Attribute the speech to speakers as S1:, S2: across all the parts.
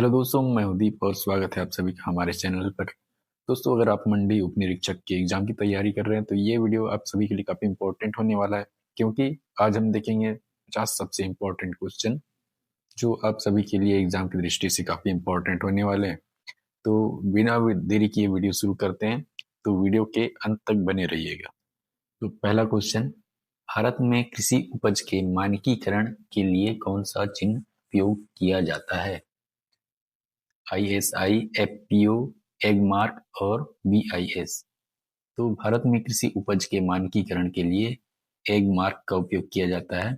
S1: Hello दोस्तों, मैं उदीप और स्वागत है आप सभी का हमारे चैनल पर। दोस्तों, अगर आप मंडी उप निरीक्षक के एग्जाम की तैयारी कर रहे हैं तो ये वीडियो आप सभी के लिए काफ़ी इंपॉर्टेंट होने वाला है, क्योंकि आज हम देखेंगे 50 सबसे इम्पोर्टेंट क्वेश्चन जो आप सभी के लिए एग्जाम की दृष्टि से काफ़ी इंपॉर्टेंट होने वाले हैं। तो बिना देरी किए वीडियो शुरू करते हैं, तो वीडियो के अंत तक बने रहिएगा। तो पहला क्वेश्चन, भारत में कृषि उपज के मानकीकरण के लिए कौन सा चिन्ह उपयोग किया जाता है? ISI, FPO, एगमार्क और BIS। तो भारत में कृषि उपज के मानकीकरण के लिए एगमार्क का उपयोग किया जाता है।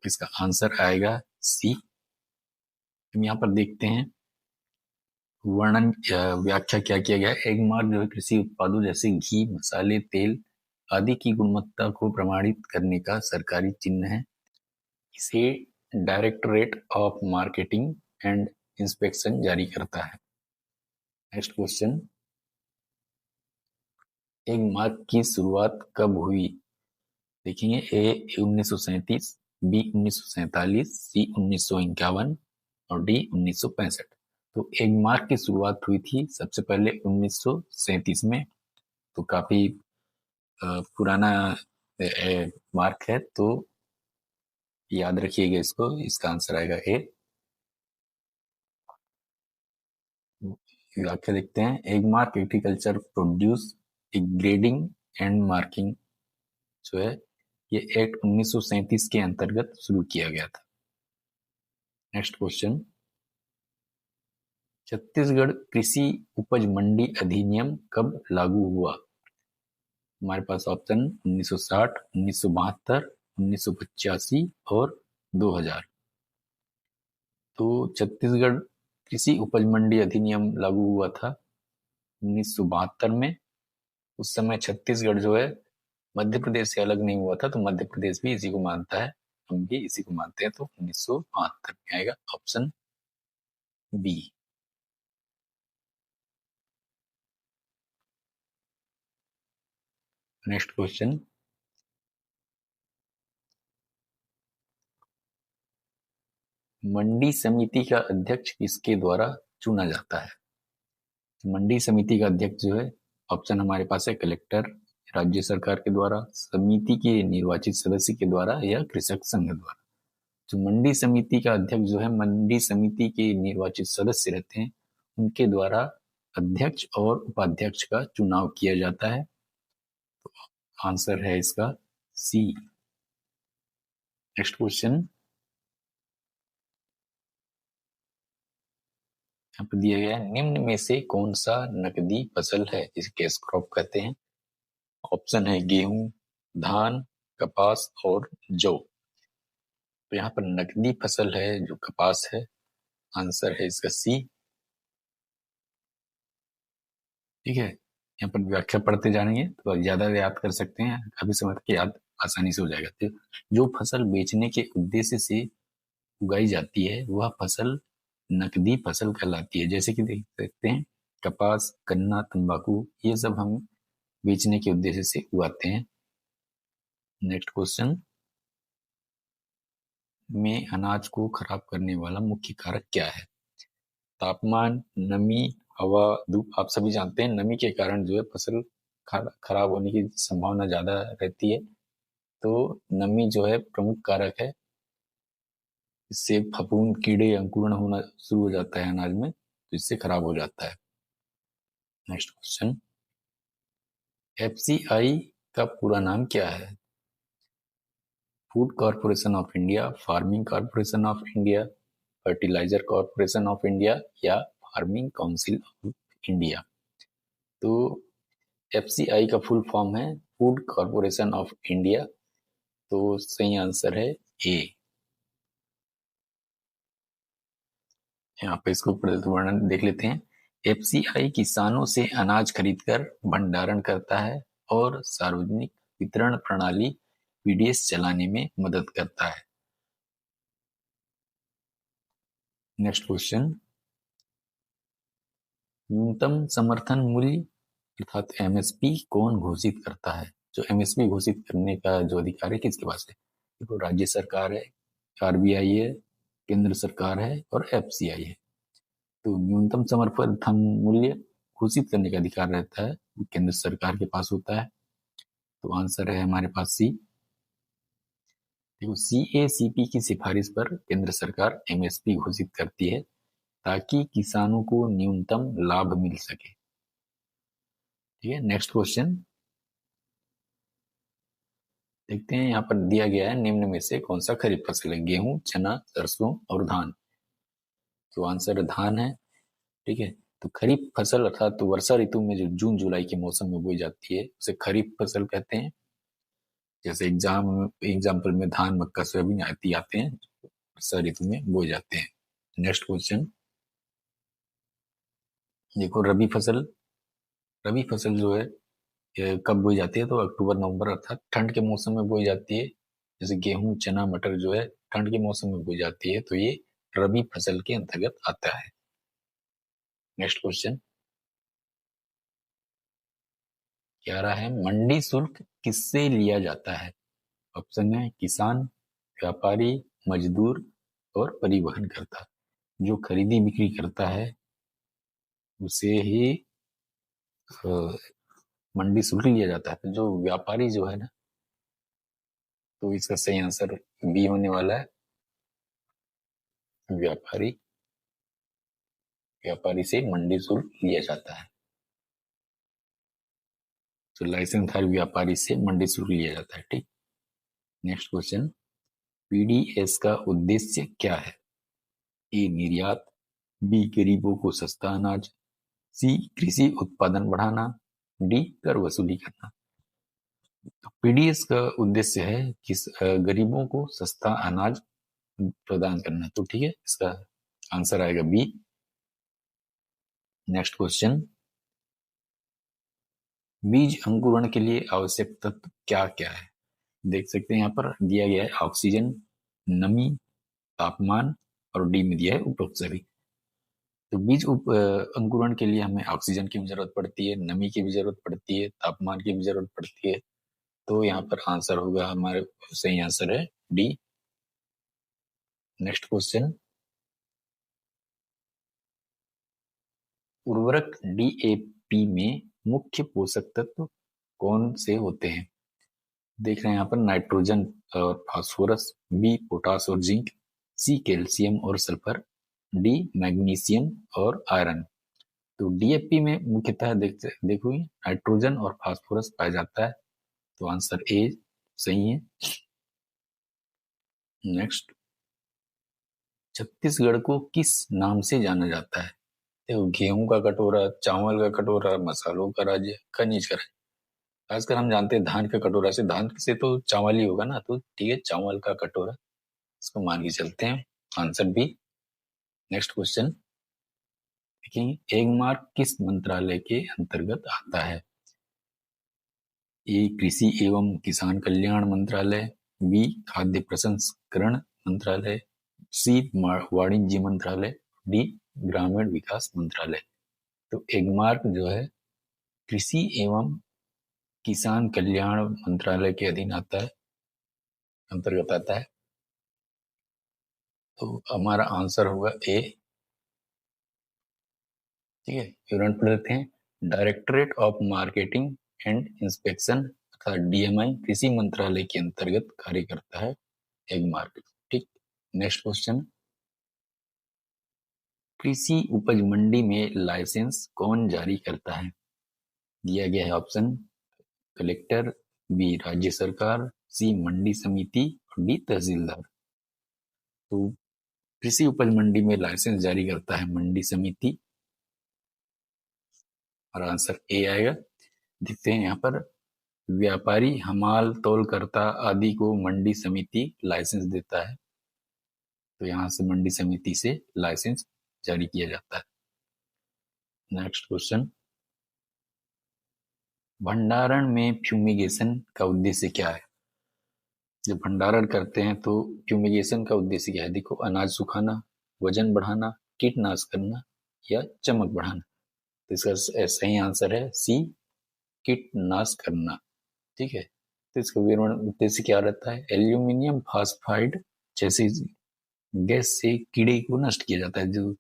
S1: इसका आंसर आएगा सी। हम यहाँ पर देखते हैं वर्णन व्याख्या क्या किया गया है। एगमार्क जो है कृषि उत्पादों जैसे घी, मसाले, तेल आदि की गुणवत्ता को प्रमाणित करने का सरकारी चिन्ह है। इसे directorate of marketing and inspection जारी करता है। नेक्स्ट क्वेश्चन, एगमार्क की शुरुआत कब हुई? देखेंगे ए 1937, बी 1947, सी 1951 और डी 1965। तो एगमार्क की शुरुआत हुई थी सबसे पहले 1937 में। तो काफी पुराना मार्क है, तो याद रखिएगा इसको। इसका आंसर आएगा ए। व्याख्या देखते हैं। Agmark agriculture produce grading and marking जो है ये एक्ट 1937 के अंतर्गत शुरू किया गया था। नेक्स्ट क्वेश्चन, छत्तीसगढ़ कृषि उपज मंडी अधिनियम कब लागू हुआ? हमारे पास ऑप्शन 1960, 1972, 1985 और 2000। तो छत्तीसगढ़ कृषि उपज मंडी अधिनियम लागू हुआ था 1972 में। उस समय छत्तीसगढ़ जो है मध्य प्रदेश से अलग नहीं हुआ था, तो मध्य प्रदेश भी इसी को मानता है, हम भी इसी को मानते हैं। तो 1972 में आएगा ऑप्शन बी। नेक्स्ट क्वेश्चन, मंडी समिति का अध्यक्ष किसके द्वारा चुना जाता है? मंडी समिति का अध्यक्ष जो है ऑप्शन हमारे पास है कलेक्टर, राज्य सरकार के द्वारा, समिति के निर्वाचित सदस्य के द्वारा या कृषक संघ द्वारा। जो मंडी समिति का अध्यक्ष जो है, मंडी समिति के निर्वाचित सदस्य रहते हैं, उनके द्वारा अध्यक्ष और उपाध्यक्ष का चुनाव किया जाता है। तो आंसर है इसका सी। नेक्स्ट क्वेश्चन, यहाँ पर दिया गया है निम्न में से कौन सा नकदी फसल है, इसे कैश क्रॉप कहते हैं। ऑप्शन है गेहूं, धान, कपास और जौ। तो यहाँ पर नकदी फसल है जो कपास है। आंसर है इसका सी। ठीक है, यहाँ पर व्याख्या पढ़ते जाएंगे तो ज्यादा याद कर सकते हैं, काफी समय तक याद आसानी से हो जाएगा। तो जो फसल बेचने के उद्देश्य से उगाई जाती है वह फसल नकदी फसल कहलाती है। जैसे कि देख सकते हैं कपास, गन्ना, तंबाकू, ये सब हम बेचने के उद्देश्य से उगाते हैं। नेक्स्ट क्वेश्चन, में अनाज को खराब करने वाला मुख्य कारक क्या है? तापमान, नमी, हवा, धूप। आप सभी जानते हैं नमी के कारण जो है फसल खराब होने की संभावना ज्यादा रहती है। तो नमी जो है प्रमुख कारक है। इससे फफूंद, कीड़े, अंकुरण होना शुरू हो जाता है अनाज में, तो इससे खराब हो जाता है। नेक्स्ट क्वेश्चन, FCI का पूरा नाम क्या है? Food corporation of India, farming corporation of India, fertilizer corporation of India या फार्मिंग काउंसिल ऑफ इंडिया। तो FCI का फुल फॉर्म है फूड कॉर्पोरेशन ऑफ इंडिया। तो सही आंसर है ए। यहाँ पे इसको वर्णन देख लेते हैं। FCI किसानों से अनाज खरीदकर भंडारण करता है और सार्वजनिक वितरण प्रणाली PDS चलाने में मदद करता है। नेक्स्ट क्वेश्चन, न्यूनतम समर्थन मूल्य अर्थात MSP कौन घोषित करता है? जो MSP घोषित करने का जो अधिकार है किसके पास है? देखो, राज्य सरकार है, RBI है, केंद्र सरकार है और FCI है। तो न्यूनतम समर्थन मूल्य घोषित करने का अधिकार रहता है, वो केंद्र सरकार के पास होता है। तो आंसर है हमारे पास सी। देखो, CACP की सिफारिश पर केंद्र सरकार MSP घोषित करती है ताकि किसानों को न्यूनतम लाभ मिल सके। ठीक है, नेक्स्ट क्वेश्चन देखते हैं। यहाँ पर दिया गया है, निम्न में से कौन सा खरीफ फसल है? गेहूं, चना, सरसों और धान। तो आंसर धान है। ठीक है, तो खरीफ फसल अर्थात तो वर्षा ऋतु में जो जून जुलाई के मौसम में बोई जाती है उसे खरीफ फसल कहते हैं। जैसे एग्जाम्पल में धान, मक्का, सोयाबीन आदि आते हैं, वर्षा ऋतु में बोए जाते हैं। नेक्स्ट क्वेश्चन देखो, रबी फसल जो है ये कब बोई जाती है? तो अक्टूबर नवंबर अर्थात ठंड के मौसम में बोई जाती है। जैसे गेहूं, चना, मटर जो है ठंड के मौसम में बोई जाती है, तो ये रबी फसल के अंतर्गत आता है। नेक्स्ट क्वेश्चन क्या रहा है? मंडी शुल्क किससे लिया जाता है? ऑप्शन है किसान, व्यापारी, मजदूर और परिवहन करता। जो खरीदी बिक्री करता है उसे ही मंडी शुल्क लिया जाता है। तो जो व्यापारी जो है ना, तो इसका सही आंसर बी होने वाला है। व्यापारी व्यापारी से मंडी शुल्क लिया जाता है। तो लाइसेंस धारी व्यापारी से मंडी शुल्क लिया जाता है। ठीक, नेक्स्ट क्वेश्चन PDS का उद्देश्य क्या है? ए निर्यात, बी गरीबों को सस्ता अनाज, सी कृषि उत्पादन बढ़ाना, डी कर वसूली करना। तो PDS का उद्देश्य है गरीबों को सस्ता अनाज प्रदान करना। तो ठीक है, इसका आंसर आएगा बी। नेक्स्ट क्वेश्चन बीज अंकुरण के लिए आवश्यक तत्व क्या क्या है? देख सकते हैं यहाँ पर दिया गया है ऑक्सीजन, नमी, तापमान और डी में दिया है उपरोक्त सभी। तो अंकुरण के लिए हमें ऑक्सीजन की भी जरूरत पड़ती है, नमी की भी जरूरत पड़ती है, तापमान की भी जरूरत पड़ती है। तो यहाँ पर आंसर होगा, हमारे सही आंसर है डी। नेक्स्ट क्वेश्चन उर्वरक DAP में मुख्य पोषक तत्व कौन से होते हैं? देख रहे हैं यहाँ पर नाइट्रोजन और फास्फोरस, बी पोटास और जिंक, सी कैल्शियम और सल्फर, डी मैग्नीशियम और आयरन। तो DAP में मुख्यतः देखो नाइट्रोजन और फास्फोरस पाया जाता है। तो आंसर ए सही है। नेक्स्ट छत्तीसगढ़ को किस नाम से जाना जाता है? देखो, गेहूं का कटोरा, चावल का कटोरा, मसालों का राज्य, खनिज का राज्य। खासकर हम जानते हैं धान का कटोरा से, धान से तो चावल ही होगा ना, तो ठीक है, चावल का कटोरा इसको मान के चलते हैं। Answer B. नेक्स्ट क्वेश्चन देखिए, एग मार्क किस मंत्रालय के अंतर्गत आता है? ए कृषि एवं किसान कल्याण मंत्रालय, बी खाद्य प्रसंस्करण मंत्रालय, सी वाणिज्य मंत्रालय, डी ग्रामीण विकास मंत्रालय। तो एगमार्क जो है कृषि एवं किसान कल्याण मंत्रालय के अधीन आता है, अंतर्गत आता है। तो हमारा आंसर होगा ए। ठीक है, विवरण पढ़ लेते हैं। Directorate of marketing and inspection अर्थात DMI कृषि मंत्रालय के अंतर्गत कार्य करता है एगमार्क। ठीक, नेक्स्ट क्वेश्चन कृषि उपज मंडी में लाइसेंस कौन जारी करता है? दिया गया है ऑप्शन कलेक्टर, बी राज्य सरकार, सी मंडी समिति और डी तहसीलदार। तो कृषि उपज मंडी में लाइसेंस जारी करता है मंडी समिति, और आंसर ए आएगा। देखते हैं यहाँ पर व्यापारी, हमाल तौलकर्ता आदि को मंडी समिति लाइसेंस देता है। तो यहाँ से मंडी समिति से लाइसेंस जारी किया जाता है। नेक्स्ट क्वेश्चन भंडारण में फ्यूमिगेशन का उद्देश्य क्या है? जब भंडारण करते हैं तो फ्यूमिगेशन का उद्देश्य क्या है? देखो, अनाज सुखाना, वजन बढ़ाना, कीटनाश करना या चमक बढ़ाना। तो इसका सही आंसर है सी कीटनाश करना। ठीक है, तो इसका विवरण उद्देश्य क्या रहता है? एल्यूमिनियम फास्फाइड जैसे गैस से कीड़े को नष्ट किया जाता है। जो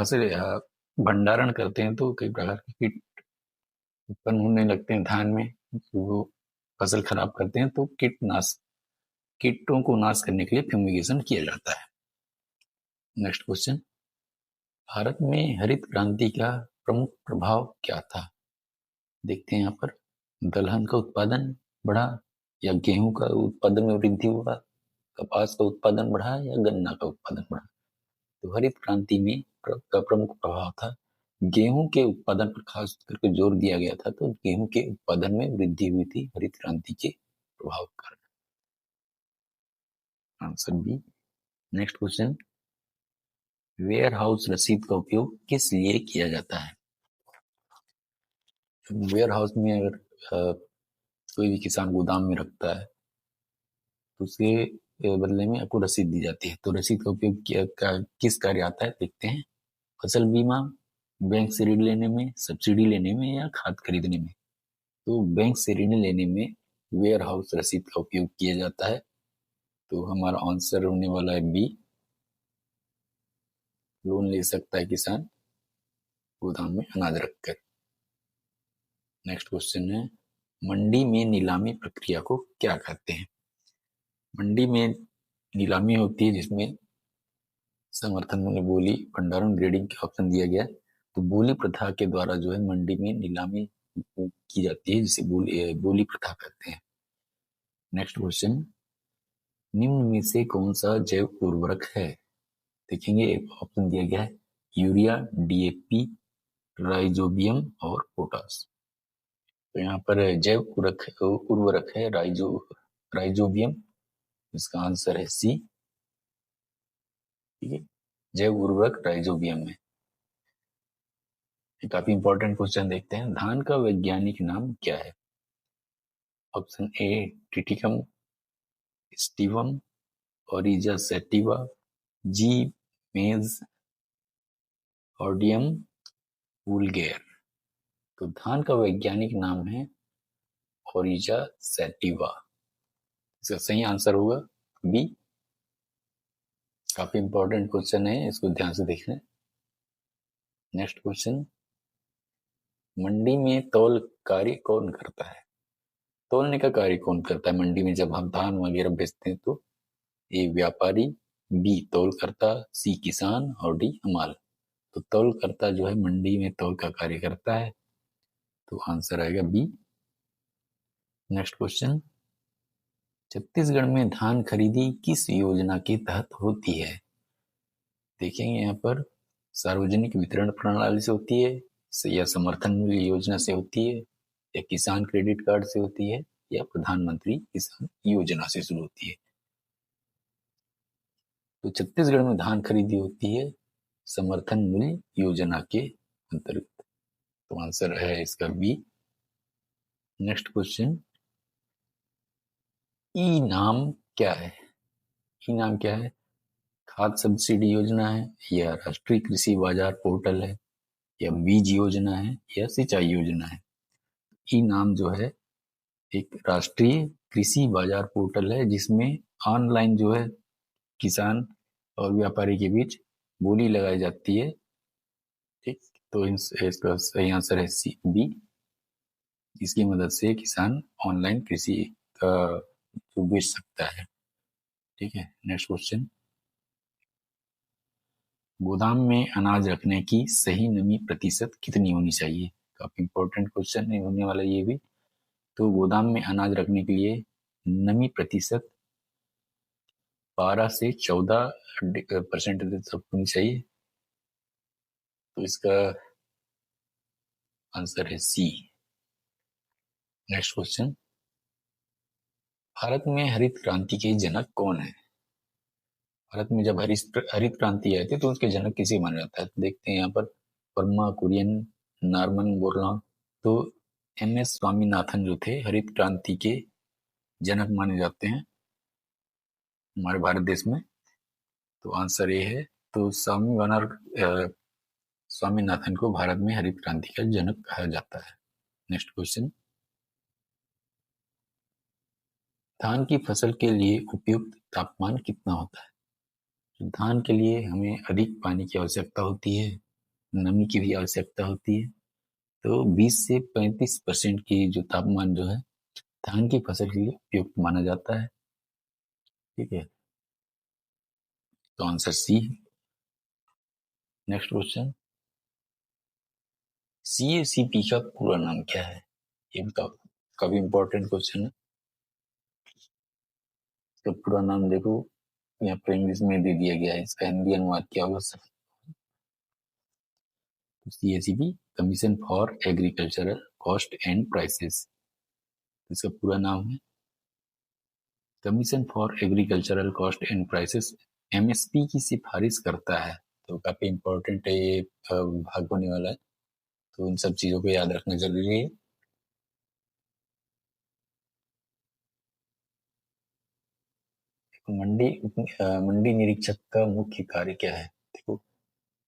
S1: फसल भंडारण करते हैं तो कई प्रकार के कीट उत्पन्न होने लगते हैं धान में, वो फसल खराब करते हैं, तो कीटों को नाश करने के लिए फ्यूमिगेशन किया जाता है। नेक्स्ट क्वेश्चन, भारत में हरित क्रांति का प्रमुख प्रभाव क्या था? देखते हैं यहाँ पर, दलहन का उत्पादन बढ़ा, या गेहूं का उत्पादन में वृद्धि हुआ, कपास का उत्पादन बढ़ा, या गन्ना का उत्पादन बढ़ा? तो हरित क्रांति में का प्रमुख प्रभाव था गेहूं के उत्पादन पर खास करके जोर दिया गया था, तो गेहूं के उत्पादन में वृद्धि हुई थी हरित क्रांति के प्रभाव के कारण। Answer B. Next question, warehouse रसीद का उपयोग किस लिए किया जाता है? वेयर हाउस में अगर कोई भी किसान गोदाम में रखता है तो उसके बदले में आपको रसीद दी जाती है, तो रसीद का उपयोग किस कार्य आता है देखते हैं। फसल बीमा, बैंक से ऋण लेने में, सब्सिडी लेने में, या खाद खरीदने में? तो बैंक से ऋण लेने में वेयर हाउस रसीद का उपयोग किया जाता है, तो हमारा आंसर होने वाला है बी। लोन ले सकता है किसान गोदाम में अनाज रखकर। नेक्स्ट क्वेश्चन है, मंडी में नीलामी प्रक्रिया को क्या कहते हैं? मंडी में नीलामी होती है जिसमें समर्थन मूल्य, बोली, भंडारण, ग्रेडिंग के ऑप्शन दिया गया है। तो बोली प्रथा के द्वारा जो है मंडी में नीलामी की जाती है, जिसे बोली प्रथा कहते हैं। नेक्स्ट क्वेश्चन, निम्न में से कौन सा जैव उर्वरक है? देखेंगे, एक ऑप्शन दिया गया है यूरिया, डीएपी, राइजोबियम और पोटास। तो यहाँ पर जैव उर्वरक है राइजोबियम, इसका आंसर है सी। ठीक है, जैव उर्वरक राइजोबियम है। काफी इंपॉर्टेंट क्वेश्चन देखते हैं, धान का वैज्ञानिक नाम क्या है? ऑप्शन ए ट्रिटिकम स्टीवम, ओरिजा सेटिवा, जी मेज, ऑर्डियम वुल्गेर। तो धान का वैज्ञानिक नाम है ओरिजा सेटिवा, इसका सही आंसर होगा बी। काफी इंपॉर्टेंट क्वेश्चन है, इसको ध्यान से देखना। नेक्स्ट क्वेश्चन, मंडी में तौल कार्य कौन करता है? तौलने का कार्य कौन करता है मंडी में? जब हम धान वगैरह बेचते हैं तो ए व्यापारी, बी तौलकर्ता, सी किसान और डी हमाल। तो तौलकर्ता जो है मंडी में तौल का कार्य करता है, तो आंसर आएगा बी। नेक्स्ट क्वेश्चन, छत्तीसगढ़ में धान खरीदी किस योजना के तहत होती है? देखेंगे यहाँ पर, सार्वजनिक वितरण प्रणाली से होती है, या समर्थन मूल्य योजना से होती है, या किसान क्रेडिट कार्ड से होती है, या प्रधानमंत्री किसान योजना से शुरू होती है? तो छत्तीसगढ़ में धान खरीदी होती है समर्थन मूल्य योजना के अंतर्गत, तो आंसर है इसका बी। नेक्स्ट क्वेश्चन, ई नाम क्या है? ई नाम क्या है? खाद सब्सिडी योजना है, या राष्ट्रीय कृषि बाजार पोर्टल है, या बीज योजना है, या सिंचाई योजना है? ई नाम जो है एक राष्ट्रीय कृषि बाजार पोर्टल है, जिसमें ऑनलाइन जो है किसान और व्यापारी के बीच बोली लगाई जाती है। ठीक, तो इसका सही आंसर है सी बी। इसकी मदद से किसान ऑनलाइन कृषि का बेच सकता है। ठीक है, नेक्स्ट क्वेश्चन, गोदाम में अनाज रखने की सही नमी प्रतिशत कितनी होनी चाहिए? काफी इंपॉर्टेंट क्वेश्चन है होने वाला ये भी। तो गोदाम में अनाज रखने के लिए नमी प्रतिशत 12 से 14% तक होनी चाहिए, तो इसका आंसर है सी। नेक्स्ट क्वेश्चन, भारत में हरित क्रांति के जनक कौन है? भारत में जब हरित क्रांति आई थी तो उसके जनक किसे माना जाता है? तो देखते हैं यहाँ पर, वर्मा कुरियन, नॉर्मन बोरलॉग। तो एम एस स्वामीनाथन जो थे हरित क्रांति के जनक माने जाते हैं हमारे भारत देश में, तो आंसर ए है। तो स्वामीनाथन को भारत में हरित क्रांति का जनक कहा जाता है। नेक्स्ट क्वेश्चन, धान की फसल के लिए उपयुक्त तापमान कितना होता है? तो धान के लिए हमें अधिक पानी की आवश्यकता होती है, नमी की भी आवश्यकता होती है। तो 20 से 35% की जो तापमान जो है धान की फसल के लिए उपयुक्त माना जाता है। ठीक है, तो answer C. Next question, CACP का पूरा नाम क्या है? ये बताओ, काफी इंपॉर्टेंट क्वेश्चन है। तो पूरा नाम देखो, यहाँ पर इंग्लिश में दे दिया गया है, इसका हिंदी अनुवाद क्या होगा sir? CACP, commission for agricultural cost and prices, इसका पूरा नाम है commission for agricultural cost and prices. MSP की सिफारिश करता है। तो काफी इंपॉर्टेंट है ये, भाग होने वाला है, तो इन सब चीजों को याद रखना जरूरी है। मंडी निरीक्षक का मुख्य कार्य क्या है? देखो,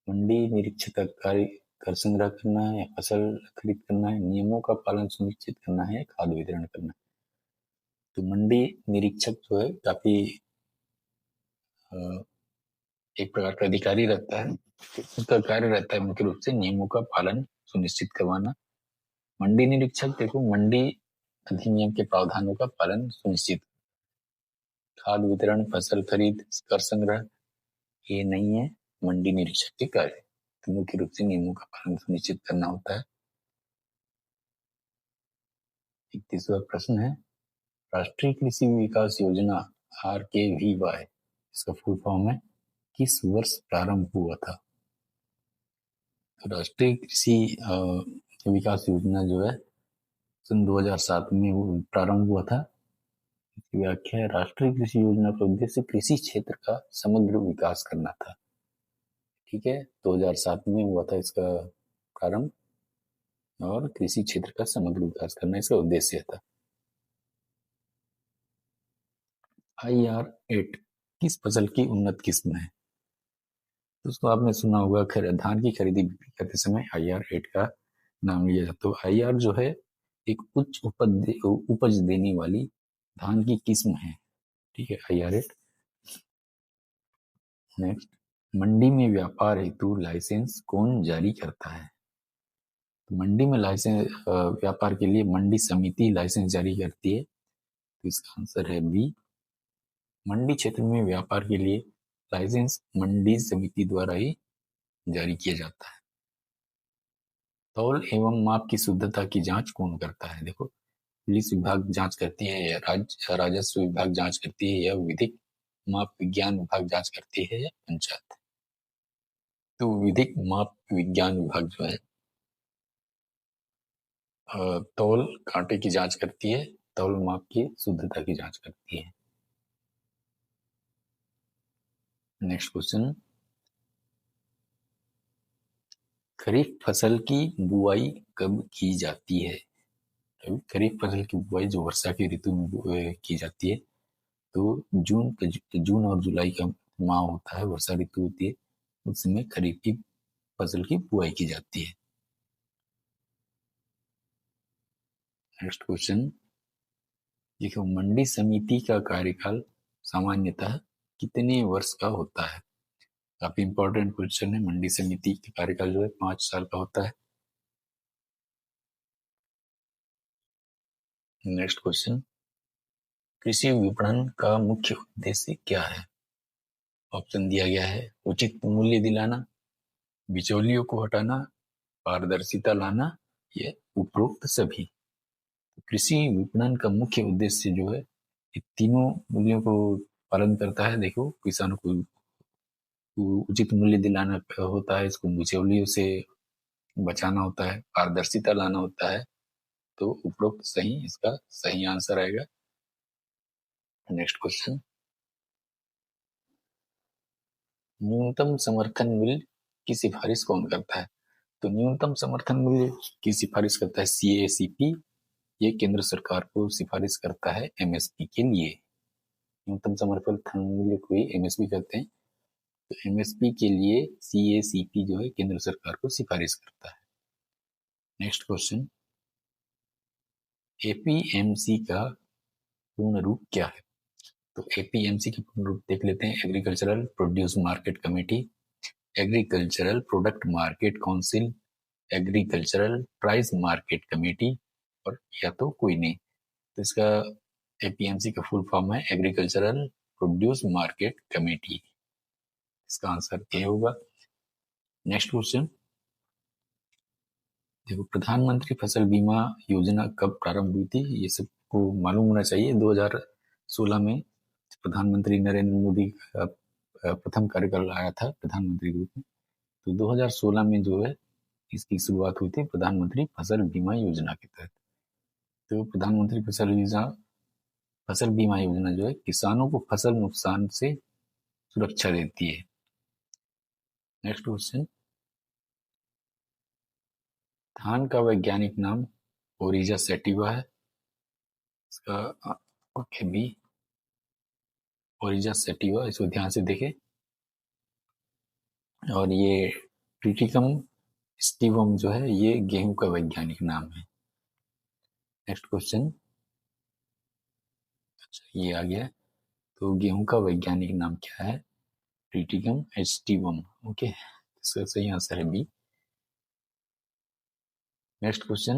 S1: मंडी निरीक्षक का कार्य कर संग्रह करना है, या फसल खरीद करना है, नियमों का पालन सुनिश्चित करना है, खाद वितरण करना है। तो मंडी निरीक्षक जो है काफी एक प्रकार का अधिकारी रहता है। उसका कार्य रहता है मुख्य रूप से नियमों का पालन सुनिश्चित करवाना। मंडी निरीक्षक देखो मंडी अधिनियम के प्रावधानों का पालन सुनिश्चित, खाद वितरण, फसल खरीद, कर संग्रह, ये नहीं है मंडी निरीक्षक के कार्य। तो मुख्य रूप से नियमों का पालन सुनिश्चित करना होता है। 31वां प्रश्न है, राष्ट्रीय कृषि विकास योजना RKVY, इसका फुल फॉर्म है, किस वर्ष प्रारंभ हुआ था? तो राष्ट्रीय कृषि विकास योजना जो है सन 2007 में वो प्रारंभ हुआ था। इसकी व्याख्या है, राष्ट्रीय कृषि योजना का उद्देश्य कृषि क्षेत्र का समग्र विकास करना था। ठीक है, 2007 में हुआ था इसका प्रारंभ, और कृषि क्षेत्र का समग्र विकास करना इसका उद्देश्य था। IR8 किस फसल की उन्नत किस्म है? दोस्तों आपने सुना होगा, धान की खरीदी बिक्री करते समय IR8 का नाम लिया जाता है। तो IR जो है एक उच्च उपज देने वाली धान की किस्म है। ठीक है, IR8। नेक्स्ट, मंडी में व्यापार हेतु लाइसेंस कौन जारी करता है? तो मंडी में लाइसेंस व्यापार के लिए मंडी समिति लाइसेंस जारी करती है। तो इसका आंसर है बी, मंडी क्षेत्र में व्यापार के लिए लाइसेंस मंडी समिति द्वारा ही जारी किया जाता है। तौल एवं माप की शुद्धता की जांच कौन करता है? देखो, पुलिस विभाग जांच करती है, या राजस्व विभाग जांच करती है, या विधिक माप विज्ञान विभाग जांच करती है, या पंचायत? तो विधिक माप विज्ञान विभाग जो है तौल कांटे की जांच करती है, तौल माप की शुद्धता की जांच करती है। नेक्स्ट क्वेश्चन, खरीफ फसल की बुआई कब की जाती है? खरीफ फसल की बुआई जो वर्षा की ऋतु में की जाती है, तो जून और जुलाई का माह होता है, वर्षा ऋतु होती है, उस समय खरीफ की फसल की बुआई की जाती है। नेक्स्ट क्वेश्चन, देखो मंडी समिति का कार्यकाल सामान्यतः कितने वर्ष का होता है? काफी इंपॉर्टेंट क्वेश्चन है। मंडी समिति का कार्यकाल जो है 5 साल का होता है। नेक्स्ट क्वेश्चन, कृषि विपणन का मुख्य उद्देश्य क्या है? ऑप्शन दिया गया है, उचित मूल्य दिलाना, बिचौलियों को हटाना, पारदर्शिता लाना, ये उपरोक्त सभी। कृषि विपणन का मुख्य उद्देश्य जो है ये तीनों मूल्यों को पालन करता है। देखो, किसानों को उचित मूल्य दिलाना होता है, इसको बिचौलियों से बचाना होता है, पारदर्शिता लाना होता है। तो उपरोक्त सही इसका सही आंसर आएगा। नेक्स्ट क्वेश्चन, न्यूनतम समर्थन मूल्य की सिफारिश कौन करता है? तो न्यूनतम समर्थन मूल्य की सिफारिश करता है CACP। ये केंद्र सरकार को सिफारिश करता है MSP के लिए। न्यूनतम समर्थन मूल्य को ही MSP कहते हैं। तो MSP के लिए CACP जो है केंद्र सरकार को सिफारिश करता है। नेक्स्ट क्वेश्चन, APMC का पूर्ण रूप क्या है? तो APMC का पूर्ण रूप देख लेते हैं, agricultural produce market committee. Agricultural product market council, agricultural price market committee, और या तो कोई नहीं। तो इसका एपीएमसी का फुल फॉर्म है एग्रीकल्चरल प्रोड्यूस मार्केट कमेटी। इसका आंसर ए होगा। नेक्स्ट क्वेश्चन देखो, प्रधानमंत्री फसल बीमा योजना कब प्रारंभ हुई थी? ये सबको मालूम होना चाहिए। 2016 में प्रधानमंत्री नरेंद्र मोदी का प्रथम कार्यकाल आया था प्रधानमंत्री के रूप में। तो 2016 में जो है इसकी शुरुआत हुई थी प्रधानमंत्री फसल बीमा योजना के तहत। तो प्रधानमंत्री फसल बीमा योजना जो है किसानों को फसल नुकसान से सुरक्षा देती है। नेक्स्ट क्वेश्चन, धान का वैज्ञानिक नाम ओरिजा सैटिवा है। इसका ओके बी, ओरिजा सैटिवा, इसको ध्यान से देखें। और ये ट्रिटिकम स्टिवम जो है ये गेहूं का वैज्ञानिक नाम है। नेक्स्ट क्वेश्चन, अच्छा ये आ गया। तो गेहूं का वैज्ञानिक नाम क्या है? Triticum Steven. ओके, इसका सही आंसर है बी। नेक्स्ट क्वेश्चन,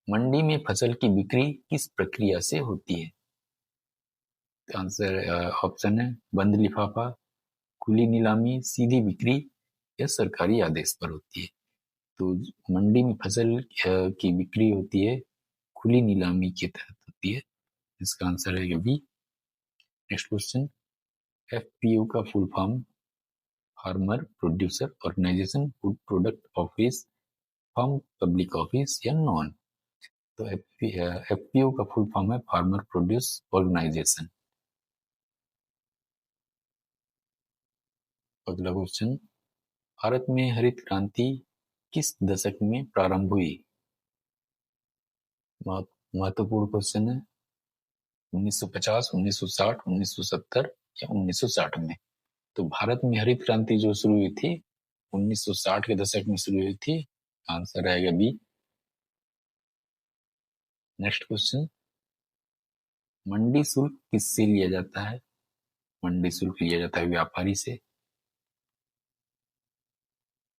S1: मंडी में फसल की बिक्री किस प्रक्रिया से होती है? आंसर ऑप्शन है बंद लिफाफा, खुली नीलामी, सीधी बिक्री या सरकारी आदेश पर होती है। तो मंडी में फसल की बिक्री होती है खुली नीलामी के तहत होती है। इसका आंसर है बी। नेक्स्ट क्वेश्चन, एफपीओ का full form farmer producer organization, food product office, farm public office या नॉन? तो एफपीओ का फुल फॉर्म है फार्मर प्रोड्यूस ऑर्गेनाइजेशन। अगला क्वेश्चन, भारत में हरित क्रांति किस दशक में प्रारंभ हुई? महत्वपूर्ण क्वेश्चन है। 1950, 1960, 1970 या 1960 में? तो भारत में हरित क्रांति जो शुरू हुई थी 1960 के दशक में शुरू हुई थी। आंसर रहेगा बी। नेक्स्ट क्वेश्चन, मंडी शुल्क किससे लिया जाता है? मंडी शुल्क लिया जाता है व्यापारी से।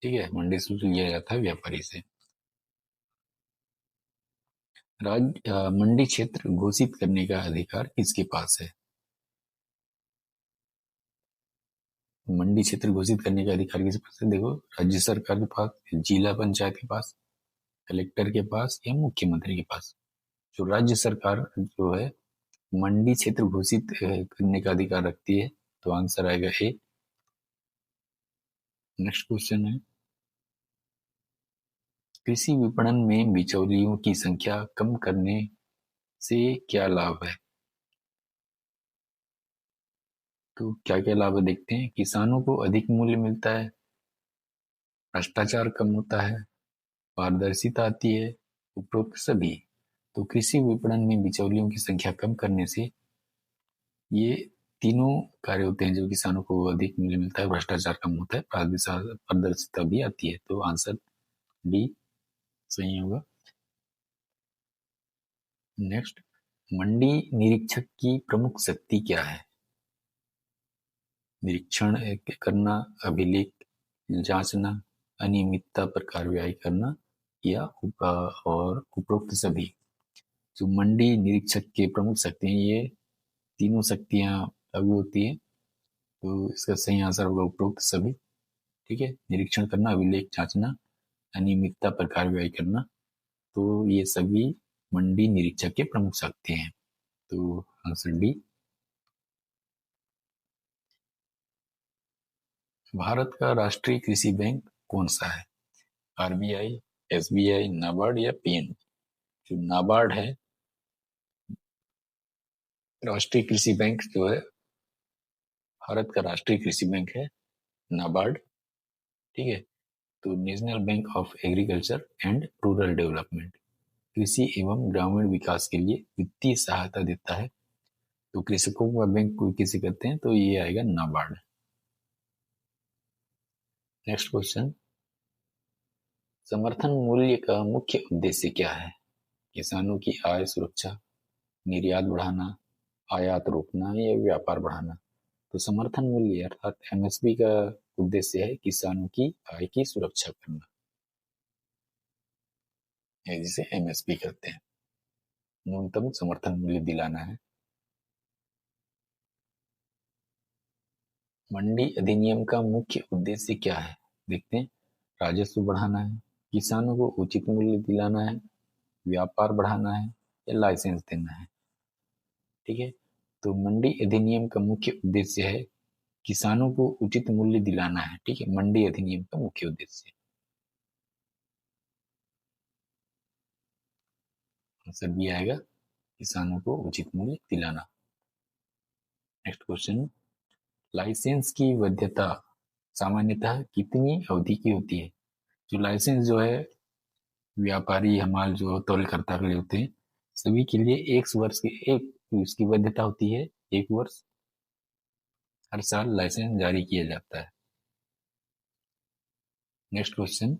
S1: ठीक है, मंडी शुल्क लिया जाता है व्यापारी से। मंडी क्षेत्र घोषित करने का अधिकार किसके पास है? मंडी क्षेत्र घोषित करने का अधिकार किसके पास है? देखो, राज्य सरकार के पास, जिला पंचायत के पास, कलेक्टर के पास या मुख्यमंत्री के पास। जो राज्य सरकार जो है मंडी क्षेत्र घोषित करने का अधिकार रखती है। तो आंसर आएगा ए। नेक्स्ट क्वेश्चन है, कृषि विपणन में बिचौलियों की संख्या कम करने से क्या लाभ है? तो क्या क्या लाभ है देखते हैं। किसानों को अधिक मूल्य मिलता है, भ्रष्टाचार कम होता है, पारदर्शिता आती है, उपरोक्त सभी। तो कृषि विपणन में बिचौलियों की संख्या कम करने से ये तीनों कार्य होते हैं। जो किसानों को अधिक मूल्य मिलता है, भ्रष्टाचार कम होता है, पारदर्शिता भी आती है। तो आंसर डी सही होगा। नेक्स्ट, मंडी निरीक्षक की प्रमुख शक्ति क्या है? निरीक्षण करना, अभिलेख जांचना, अनियमितता पर कार्रवाई करना या और उपरोक्त सभी। जो मंडी निरीक्षक के प्रमुख शक्ति हैं ये तीनों शक्तियां लागू होती है। तो इसका सही आंसर होगा उपरोक्त सभी। ठीक है, निरीक्षण करना, अभिलेख जांचना, अनियमितता पर कार्रवाई करना, तो ये सभी मंडी निरीक्षक के प्रमुख शक्ति हैं। तो आंसर डी। भारत का राष्ट्रीय कृषि बैंक कौन सा है? आरबीआई, एसबीआई, नाबार्ड या पीएनबी? जो नाबार्ड है, राष्ट्रीय कृषि बैंक जो है भारत का राष्ट्रीय कृषि बैंक है नाबार्ड। ठीक है, तो national bank of agriculture and rural development, कृषि एवं ग्रामीण विकास के लिए वित्तीय सहायता देता है। तो कृषकों का बैंक को किसे कहते हैं? तो ये आएगा नाबार्ड। नेक्स्ट क्वेश्चन, समर्थन मूल्य का मुख्य उद्देश्य क्या है? किसानों की आय सुरक्षा, निर्यात बढ़ाना, आयात रोकना या व्यापार बढ़ाना? तो समर्थन मूल्य अर्थात एमएसपी का उद्देश्य है किसानों की आय की सुरक्षा करना, जिसे एमएसपी कहते हैं, न्यूनतम समर्थन मूल्य दिलाना है। मंडी अधिनियम का मुख्य उद्देश्य क्या है? देखते हैं। राजस्व बढ़ाना है, किसानों को उचित मूल्य दिलाना है, व्यापार बढ़ाना है, या लाइसेंस देना है। ठीक है, तो मंडी अधिनियम का मुख्य उद्देश्य है किसानों को उचित मूल्य दिलाना है। ठीक है, मंडी अधिनियम का मुख्य उद्देश्य। आंसर बी आएगा, किसानों को उचित मूल्य दिलाना। नेक्स्ट क्वेश्चन, लाइसेंस की वैधता सामान्यतः कितनी अवधि की होती है? जो लाइसेंस जो है व्यापारी हमारे जो तौलकर्ता के लिए होते हैं, सभी के लिए एक वर्ष की एक इसकी वैधता होती है। एक वर्ष, हर साल लाइसेंस जारी किया जाता है। नेक्स्ट क्वेश्चन,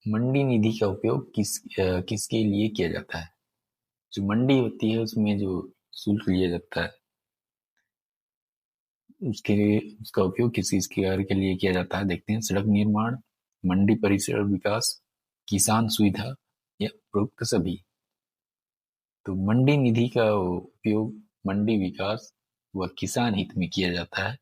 S1: मंडी निधि का उपयोग किसके लिए किया जाता है? जो मंडी होती है उसमें जो शुल्क लिया जाता है, उसके उसका उपयोग किस किस कार्य के लिए किया जाता है? देखते हैं। सड़क निर्माण, मंडी परिसर विकास, किसान सुविधा, या उपरोक्त सभी। तो मंडी निधि का उपयोग मंडी विकास व किसान हित में किया जाता है।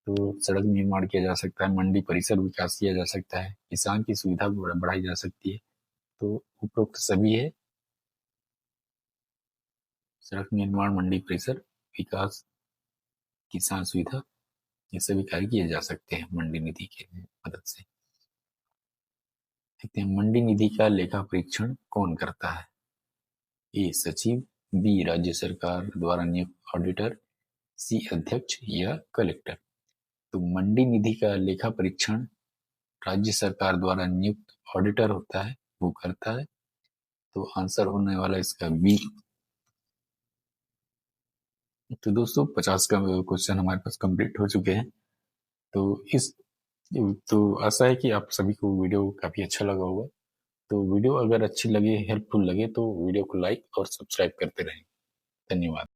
S1: तो सड़क निर्माण किया जा सकता है, मंडी परिसर विकास किया जा सकता है, किसान की सुविधा बढ़ाई जा सकती है। तो उपरोक्त सभी है। सड़क निर्माण, मंडी परिसर विकास, किसान सुविधा, ये सभी कार्य किए जा सकते हैं मंडी निधि के मदद से। देखते हैं, मंडी निधि का लेखा परीक्षण कौन करता है? ए सचिव, बी राज्य सरकार द्वारा नियुक्त ऑडिटर, सी अध्यक्ष या कलेक्टर। तो मंडी निधि का लेखा परीक्षण राज्य सरकार द्वारा नियुक्त ऑडिटर होता है, वो करता है। तो आंसर होने वाला इसका बी। तो दोस्तों 50 का क्वेश्चन हमारे पास कंप्लीट हो चुके हैं। तो इस तो आशा है कि आप सभी को वीडियो काफी अच्छा लगा होगा। तो वीडियो अगर अच्छी लगे, हेल्पफुल लगे, तो वीडियो को लाइक और सब्सक्राइब करते रहें। धन्यवाद।